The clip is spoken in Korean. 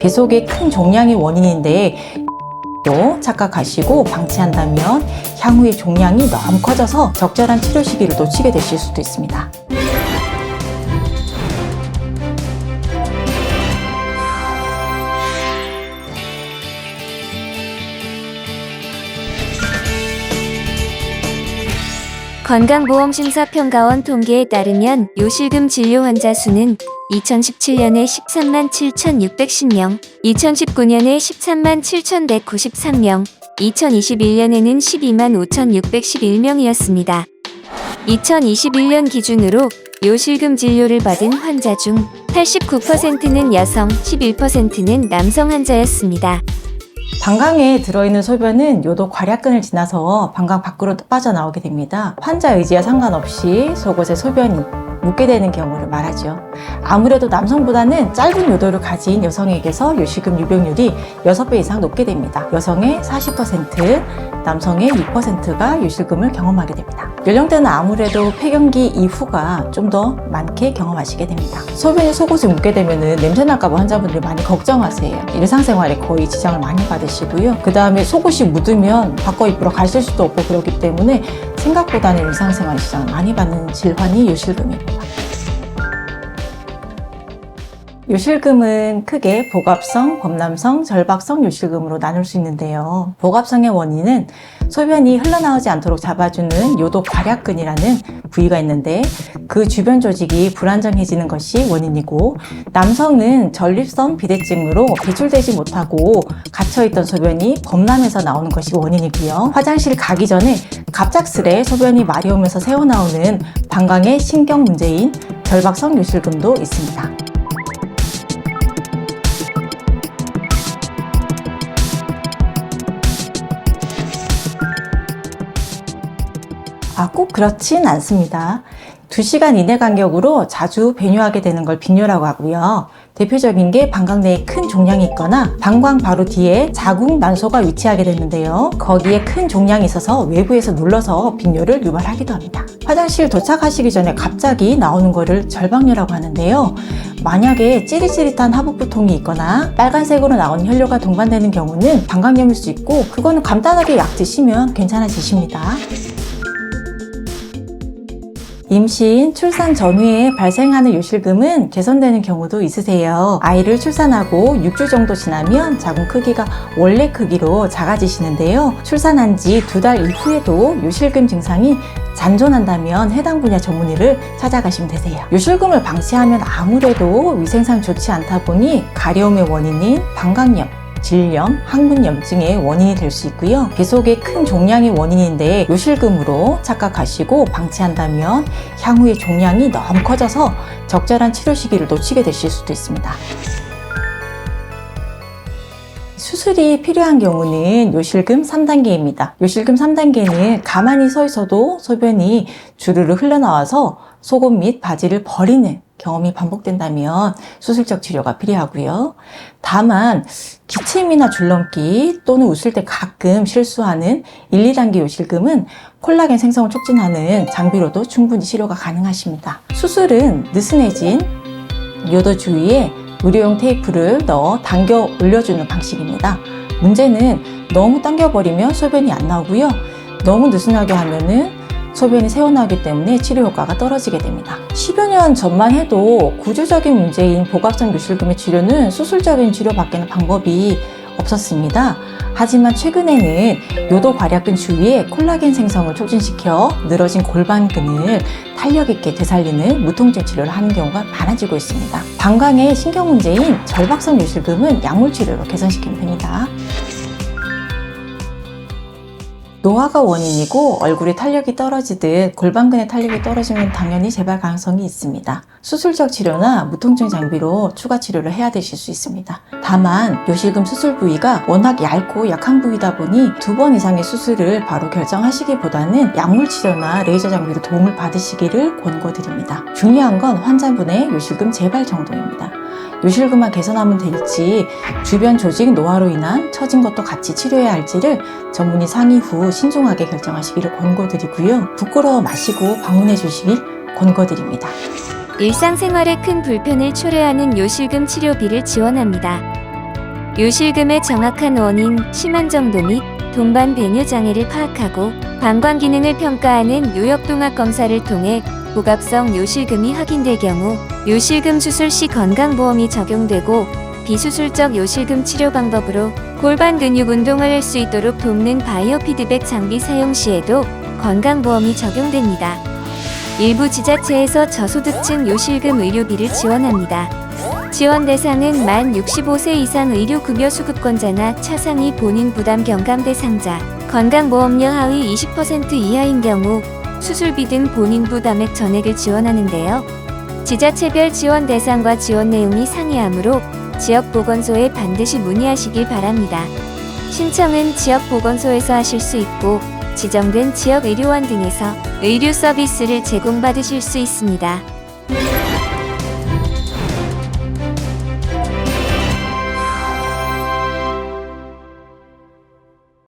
배속의 큰 종양이 원인인데 또 착각하시고 방치한다면 향후에 종양이 너무 커져서 적절한 치료 시기를 놓치게 되실 수도 있습니다. 건강보험심사평가원 통계에 따르면 요실금 진료 환자 수는 2017년에 13만 7,610명, 2019년에 13만 7,193명, 2021년에는 12만 5,611명이었습니다. 2021년 기준으로 요실금 진료를 받은 환자 중 89%는 여성, 11%는 남성 환자였습니다. 방광에 들어있는 소변은 요도 괄약근을 지나서 방광 밖으로 빠져나오게 됩니다. 환자 의지와 상관없이 속옷에 소변이 묻게 되는 경우를 말하죠. 아무래도 남성보다는 짧은 요도를 가진 여성에게서 요실금 유병률이 6배 이상 높게 됩니다. 여성의 40%, 남성의 6%가 요실금을 경험하게 됩니다. 연령대는 아무래도 폐경기 이후가 좀 더 많게 경험하시게 됩니다. 소변이 속옷에 묻게 되면 냄새날까봐 환자분들이 많이 걱정하세요. 일상생활에 거의 지장을 많이 받으시고요. 그 다음에 속옷이 묻으면 바꿔 입으러 가실 수도 없고 그렇기 때문에 생각보다는 일상생활에 지장을 많이 받는 질환이 요실금입니다. 요실금은 크게 복압성, 범람성, 절박성 요실금으로 나눌 수 있는데요. 복압성의 원인은 소변이 흘러나오지 않도록 잡아주는 요도 괄약근이라는 부위가 있는데 그 주변 조직이 불안정해지는 것이 원인이고, 남성은 전립선 비대증으로 배출되지 못하고 갇혀있던 소변이 범람해서 나오는 것이 원인이고요. 화장실 가기 전에 갑작스레 소변이 마려우면서 새어나오는 방광의 신경 문제인 절박성 요실금도 있습니다. 꼭 그렇진 않습니다. 2시간 이내 간격으로 자주 배뇨하게 되는 걸 빈뇨라고 하고요. 대표적인 게 방광 내에 큰 종양이 있거나 방광 바로 뒤에 자궁 난소가 위치하게 되는데요. 거기에 큰 종양이 있어서 외부에서 눌러서 빈뇨를 유발하기도 합니다. 화장실 도착하시기 전에 갑자기 나오는 거를 절박뇨라고 하는데요. 만약에 찌릿찌릿한 하복부통이 있거나 빨간색으로 나오는 혈뇨가 동반되는 경우는 방광염일 수 있고, 그거는 간단하게 약 드시면 괜찮아지십니다. 임신, 출산 전후에 발생하는 요실금은 개선되는 경우도 있으세요. 아이를 출산하고 6주 정도 지나면 자궁 크기가 원래 크기로 작아지시는데요. 출산한 지 2달 이후에도 요실금 증상이 잔존한다면 해당 분야 전문의를 찾아가시면 되세요. 요실금을 방치하면 아무래도 위생상 좋지 않다 보니 가려움의 원인인 방광염, 질염, 항문염증의 원인이 될 수 있고요. 배속의 큰 종양이 원인인데 요실금으로 착각하시고 방치한다면 향후에 종양이 너무 커져서 적절한 치료 시기를 놓치게 되실 수도 있습니다. 수술이 필요한 경우는 요실금 3단계입니다. 요실금 3단계는 가만히 서 있어도 소변이 주르르 흘러나와서 속옷 및 바지를 버리는 경험이 반복된다면 수술적 치료가 필요하고요. 다만 기침이나 줄넘기 또는 웃을 때 가끔 실수하는 1, 2단계 요실금은 콜라겐 생성을 촉진하는 장비로도 충분히 치료가 가능하십니다. 수술은 느슨해진 요도 주위에 의료용 테이프를 넣어 당겨 올려주는 방식입니다. 문제는 너무 당겨버리면 소변이 안 나오고요. 너무 느슨하게 하면은 소변이 새어나오기 때문에 치료 효과가 떨어지게 됩니다. 10여 년 전만 해도 구조적인 문제인 복압성 요실금의 치료는 수술적인 치료밖에는 방법이 없었습니다. 하지만 최근에는 요도 괄약근 주위에 콜라겐 생성을 촉진시켜 늘어진 골반근을 탄력 있게 되살리는 무통증 치료를 하는 경우가 많아지고 있습니다. 방광의 신경 문제인 절박성 요실금은 약물 치료로 개선시키면 됩니다. 노화가 원인이고 얼굴에 탄력이 떨어지듯 골반근의 탄력이 떨어지면 당연히 재발 가능성이 있습니다. 수술적 치료나 무통증 장비로 추가 치료를 해야 되실 수 있습니다. 다만 요실금 수술 부위가 워낙 얇고 약한 부위다 보니 2번 이상의 수술을 바로 결정하시기보다는 약물 치료나 레이저 장비로 도움을 받으시기를 권고드립니다. 중요한 건 환자분의 요실금 재발 정도입니다. 요실금만 개선하면 될지 주변 조직 노화로 인한 처진 것도 같이 치료해야 할지를 전문의 상의 후 신중하게 결정하시기를 권고드리고요. 부끄러워 마시고 방문해 주시길 권고드립니다. 일상생활에 큰 불편을 초래하는 요실금 치료비를 지원합니다. 요실금의 정확한 원인, 심한 정도 및 동반 배뇨 장애를 파악하고 방광 기능을 평가하는 요역동학 검사를 통해 복압성 요실금이 확인될 경우 요실금 수술 시 건강보험이 적용되고 비수술적 요실금 치료 방법으로 골반 근육 운동을 할 수 있도록 돕는 바이오 피드백 장비 사용 시에도 건강보험이 적용됩니다. 일부 지자체에서 저소득층 요실금 의료비를 지원합니다. 지원 대상은 만 65세 이상 의료급여 수급권자나 차상위 본인 부담 경감 대상자, 건강보험료 하위 20% 이하인 경우 수술비 등 본인 부담액 전액을 지원하는데요. 지자체별 지원 대상과 지원 내용이 상이하므로 지역보건소에 반드시 문의하시길 바랍니다. 신청은 지역보건소에서 하실 수 있고 지정된 지역의료원 등에서 의료 서비스를 제공받으실 수 있습니다.